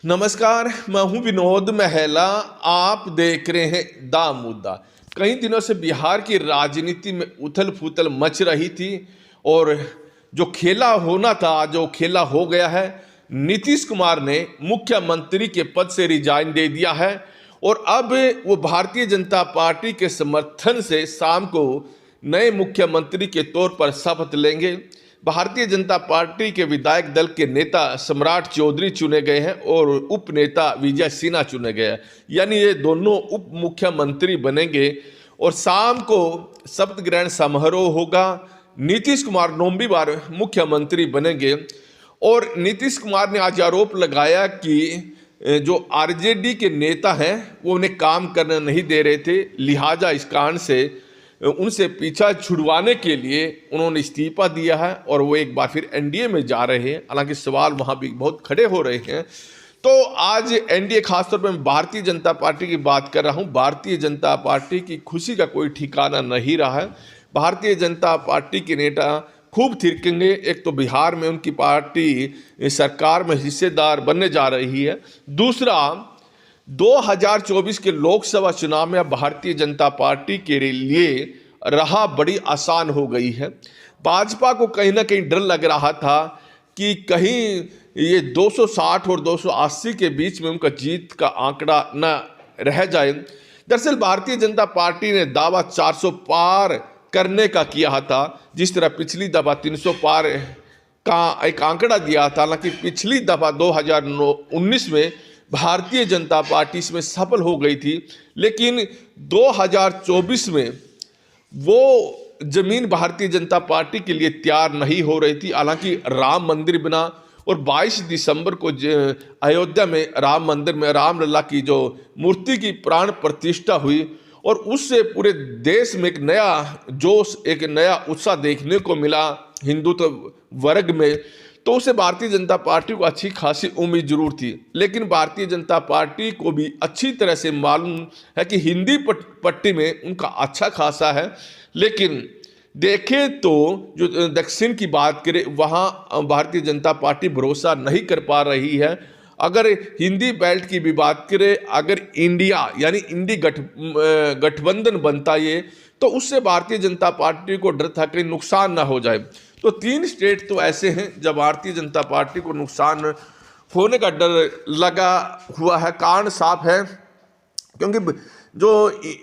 नमस्कार, मैं हूं विनोद महला। आप देख रहे हैं दा मुद्दा। कई दिनों से बिहार की राजनीति में उथल फुथल मच रही थी और जो खेला होना था, जो खेला हो गया है। नीतीश कुमार ने मुख्यमंत्री के पद से रिजाइन दे दिया है और अब वो भारतीय जनता पार्टी के समर्थन से शाम को नए मुख्यमंत्री के तौर पर शपथ लेंगे। भारतीय जनता पार्टी के विधायक दल के नेता सम्राट चौधरी चुने गए हैं और उप नेता विजय सिन्हा चुने गए हैं। यानी ये दोनों उप मुख्यमंत्री बनेंगे और शाम को शपथ ग्रहण समारोह होगा। नीतीश कुमार 9वीं बार मुख्यमंत्री बनेंगे और नीतीश कुमार ने आज आरोप लगाया कि जो आरजेडी के नेता हैं वो उन्हें काम करने नहीं दे रहे थे, लिहाजा इस कारण से उनसे पीछा छुड़वाने के लिए उन्होंने इस्तीफा दिया है और वो एक बार फिर एनडीए में जा रहे हैं। हालांकि सवाल वहाँ भी बहुत खड़े हो रहे हैं। तो आज एनडीए, खासतौर पर मैं भारतीय जनता पार्टी की बात कर रहा हूँ। भारतीय जनता पार्टी की खुशी का कोई ठिकाना नहीं रहा है। भारतीय जनता पार्टी के नेता खूब थिरकेंगे। एक तो बिहार में उनकी पार्टी सरकार में हिस्सेदार बनने जा रही है। दूसरा, 2024 के लोकसभा चुनाव में अब भारतीय जनता पार्टी के लिए राह बड़ी आसान हो गई है। भाजपा को कहीं ना कहीं डर लग रहा था कि कहीं ये 260 और 280 के बीच में उनका जीत का आंकड़ा न रह जाए। दरअसल भारतीय जनता पार्टी ने दावा 400 पार करने का किया था, जिस तरह पिछली दफा 300 पार का एक आंकड़ा दिया था। हालांकि पिछली दफा 2019 में भारतीय जनता पार्टी इसमें सफल हो गई थी, लेकिन 2024 में वो जमीन भारतीय जनता पार्टी के लिए तैयार नहीं हो रही थी। हालांकि राम मंदिर बना और 22 दिसंबर को अयोध्या में राम मंदिर में रामलला की जो मूर्ति की प्राण प्रतिष्ठा हुई और उससे पूरे देश में एक नया जोश, एक नया उत्साह देखने को मिला हिंदुत्व वर्ग में। तो उसे भारतीय जनता पार्टी को अच्छी खासी उम्मीद जरूर थी, लेकिन भारतीय जनता पार्टी को भी अच्छी तरह से मालूम है कि हिंदी पट्टी में उनका अच्छा खासा है। लेकिन देखें तो जो दक्षिण की बात करें, वहाँ भारतीय जनता पार्टी भरोसा नहीं कर पा रही है। अगर हिंदी बेल्ट की भी बात करें, अगर इंडिया यानी इंडी गठबंधन बनता ये, तो उससे भारतीय जनता पार्टी को डर था कि नुकसान ना हो जाए। तो 3 स्टेट तो ऐसे हैं जब भारतीय जनता पार्टी को नुकसान होने का डर लगा हुआ है। कारण साफ है, क्योंकि जो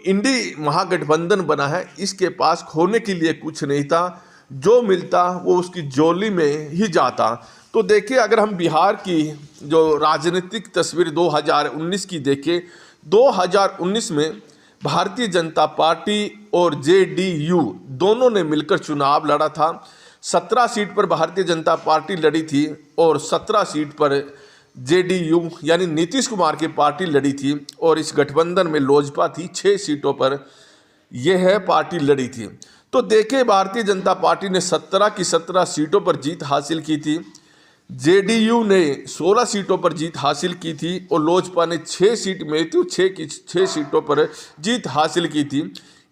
इंडी महागठबंधन बना है इसके पास खोने के लिए कुछ नहीं था। जो मिलता वो उसकी जोली में ही जाता। तो देखिए, अगर हम बिहार की जो राजनीतिक तस्वीर 2019 की देखें, 2019 में भारतीय जनता पार्टी और जेडीयू दोनों ने मिलकर चुनाव लड़ा था। 17 सीट पर भारतीय जनता पार्टी लड़ी थी और 17 सीट पर जेडीयू यानी नीतीश कुमार की पार्टी लड़ी थी और इस गठबंधन में लोजपा थी। 6 सीटों पर यह है पार्टी लड़ी थी। तो देखें, भारतीय जनता पार्टी ने 17 की 17 सीटों पर जीत हासिल की थी, जेडीयू ने 16 सीटों पर जीत हासिल की थी और लोजपा ने 6 सीट में थी, 6 की 6 सीटों पर जीत हासिल की थी।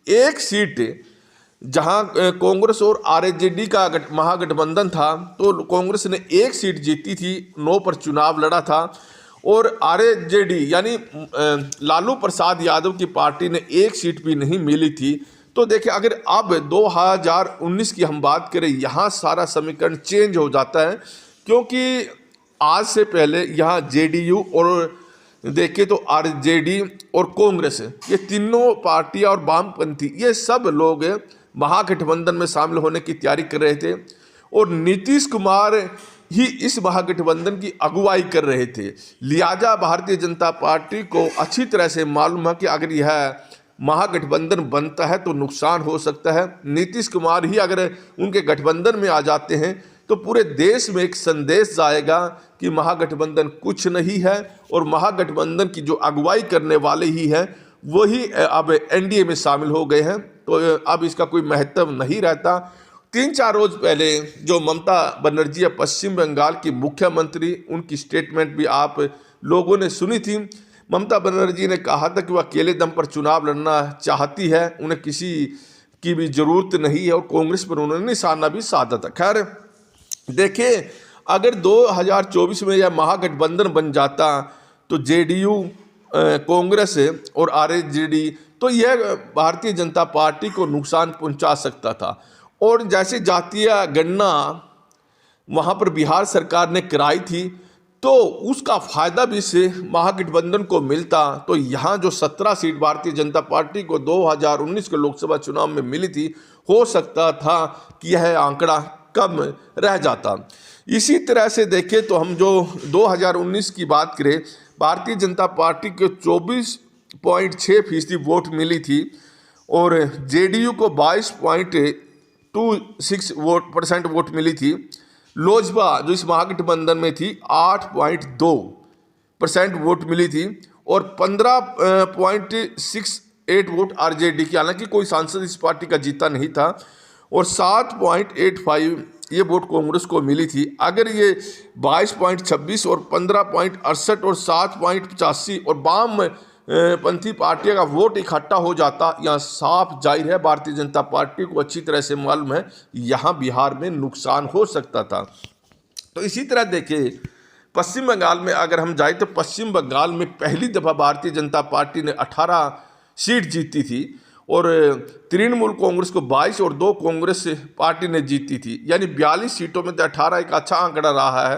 एक सीट जहां कांग्रेस और आरजेडी का महागठबंधन था, तो कांग्रेस ने 1 सीट जीती थी, 9 पर चुनाव लड़ा था और आरजेडी यानी लालू प्रसाद यादव की पार्टी ने 1 सीट भी नहीं मिली थी। तो देखिए, अगर अब 2019 की हम बात करें, यहाँ सारा समीकरण चेंज हो जाता है, क्योंकि आज से पहले यहाँ जेडीयू और देखें तो आरजेडी और कांग्रेस, ये तीनों पार्टियां और वामपंथी, ये सब लोग महागठबंधन में शामिल होने की तैयारी कर रहे थे और नीतीश कुमार ही इस महागठबंधन की अगुवाई कर रहे थे। लिहाजा भारतीय जनता पार्टी को अच्छी तरह से मालूम है कि अगर यह महागठबंधन बनता है तो नुकसान हो सकता है। नीतीश कुमार ही अगर उनके गठबंधन में आ जाते हैं तो पूरे देश में एक संदेश जाएगा कि महागठबंधन कुछ नहीं है और महागठबंधन की जो अगुवाई करने वाले ही हैं वही अब एनडीए में शामिल हो गए हैं। तो अब इसका कोई महत्व नहीं रहता। 3-4 रोज पहले जो ममता बनर्जी है, पश्चिम बंगाल की मुख्यमंत्री, उनकी स्टेटमेंट भी आप लोगों ने सुनी थी। ममता बनर्जी ने कहा था कि वह अकेले दम पर चुनाव लड़ना चाहती है, उन्हें किसी की भी जरूरत नहीं है और कांग्रेस पर उन्होंने निशाना भी साधा था। खैर देखिए, अगर 2024 में यह महागठबंधन बन जाता तो जेडीयू, कांग्रेस और आरजेडी, तो यह भारतीय जनता पार्टी को नुकसान पहुंचा सकता था। और जैसे जातीय गणना वहाँ पर बिहार सरकार ने कराई थी, तो उसका फायदा भी से महागठबंधन को मिलता, तो यहाँ जो 17 सीट भारतीय जनता पार्टी को 2019 के लोकसभा चुनाव में मिली थी, हो सकता था कि यह आंकड़ा कम रह जाता। इसी तरह से देखें तो हम जो 2019 की बात करें, भारतीय जनता पार्टी को 24.6% वोट मिली थी और जेडीयू को 22.26% वोट मिली थी। लोजपा जो इस महागठबंधन में थी 8.2% वोट मिली थी और 15.68 वोट आरजेडी की, हालांकि कोई सांसद इस पार्टी का जीता नहीं था, और 7.85 ये वोट कांग्रेस को मिली थी। अगर ये 22.26 और 15.68 और 7.85 और वाम पंथी पार्टियों का वोट इकट्ठा हो जाता, यहाँ साफ जाहिर है भारतीय जनता पार्टी को अच्छी तरह से मालूम है यहाँ बिहार में नुकसान हो सकता था। तो इसी तरह देखिए पश्चिम बंगाल में अगर हम जाए तो पश्चिम बंगाल में पहली दफ़ा भारतीय जनता पार्टी ने 18 सीट जीती थी और तृणमूल कांग्रेस को 22 और 2 कांग्रेस पार्टी ने जीती थी, यानी 42 सीटों में 18 एक अच्छा आंकड़ा रहा है।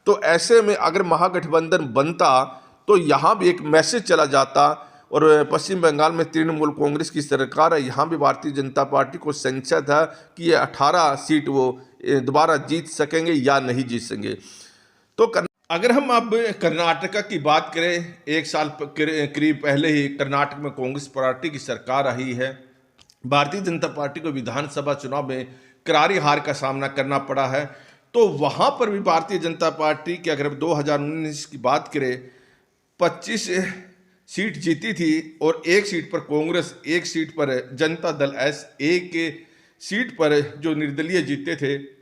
तो ऐसे में अगर महागठबंधन बनता तो यहाँ भी एक मैसेज चला जाता और पश्चिम बंगाल में तृणमूल कांग्रेस की सरकार है, यहाँ भी भारतीय जनता पार्टी को संशय था कि ये 18 सीट वो दोबारा जीत सकेंगे या नहीं जीत सकेंगे। तो अगर हम अब कर्नाटका की बात करें, एक साल करीब पहले ही कर्नाटक में कांग्रेस पार्टी की सरकार आई है। भारतीय जनता पार्टी को विधानसभा चुनाव में करारी हार का सामना करना पड़ा है। तो वहाँ पर भी भारतीय जनता पार्टी की अगर 2019 की बात करें 25 सीट जीती थी और एक सीट पर कांग्रेस, एक सीट पर जनता दल एस, एक सीट पर जो निर्दलीय जीते थे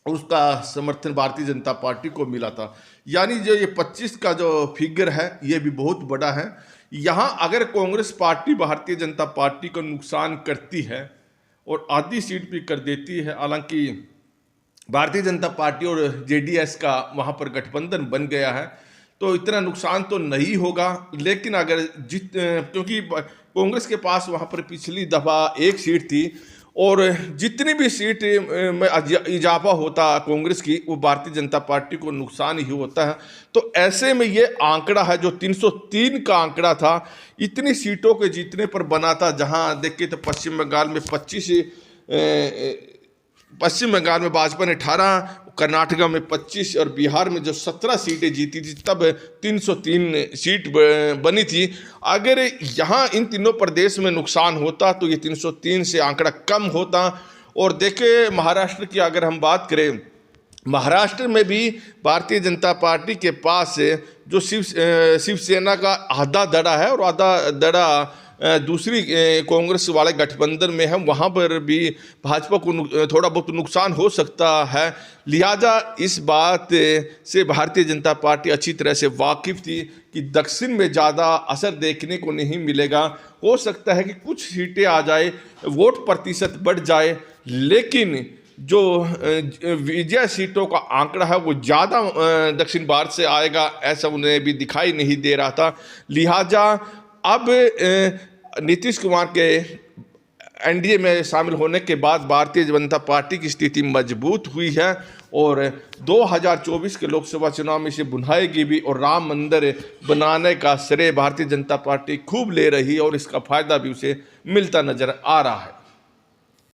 उसका समर्थन भारतीय जनता पार्टी को मिला था। यानी जो ये 25 का जो फिगर है ये भी बहुत बड़ा है। यहाँ अगर कांग्रेस पार्टी भारतीय जनता पार्टी को नुकसान करती है और आधी सीट भी कर देती है, हालांकि भारतीय जनता पार्टी और जेडीएस का वहाँ पर गठबंधन बन गया है तो इतना नुकसान तो नहीं होगा। लेकिन अगर क्योंकि कांग्रेस के पास वहाँ पर पिछली दफ़ा एक सीट थी और जितनी भी सीट में इजाफा होता कांग्रेस की वो भारतीय जनता पार्टी को नुकसान ही होता है। तो ऐसे में ये आंकड़ा है जो 303 का आंकड़ा था, इतनी सीटों के जीतने पर बना था। जहां देखें तो पश्चिम बंगाल में भाजपा ने 18, कर्नाटका में 25 और बिहार में जो 17 सीटें जीती थी तब 303 सीट बनी थी। अगर यहाँ इन तीनों प्रदेश में नुकसान होता तो ये 303 से आंकड़ा कम होता। और देखें महाराष्ट्र की अगर हम बात करें, महाराष्ट्र में भी भारतीय जनता पार्टी के पास जो शिवसेना का आधा दड़ा है और आधा दड़ा दूसरी कांग्रेस वाले गठबंधन में है, वहाँ पर भी भाजपा को थोड़ा बहुत नुकसान हो सकता है। लिहाजा इस बात से भारतीय जनता पार्टी अच्छी तरह से वाकिफ थी कि दक्षिण में ज़्यादा असर देखने को नहीं मिलेगा। हो सकता है कि कुछ सीटें आ जाए, वोट प्रतिशत बढ़ जाए, लेकिन जो विजय सीटों का आंकड़ा है वो ज़्यादा दक्षिण भारत से आएगा, ऐसा उन्हें भी दिखाई नहीं दे रहा था। लिहाजा अब नीतीश कुमार के एनडीए में शामिल होने के बाद भारतीय जनता पार्टी की स्थिति मजबूत हुई है और 2024 के लोकसभा चुनाव में इसे बुनाएगी भी और राम मंदिर बनाने का श्रेय भारतीय जनता पार्टी खूब ले रही है और इसका फायदा भी उसे मिलता नजर आ रहा है।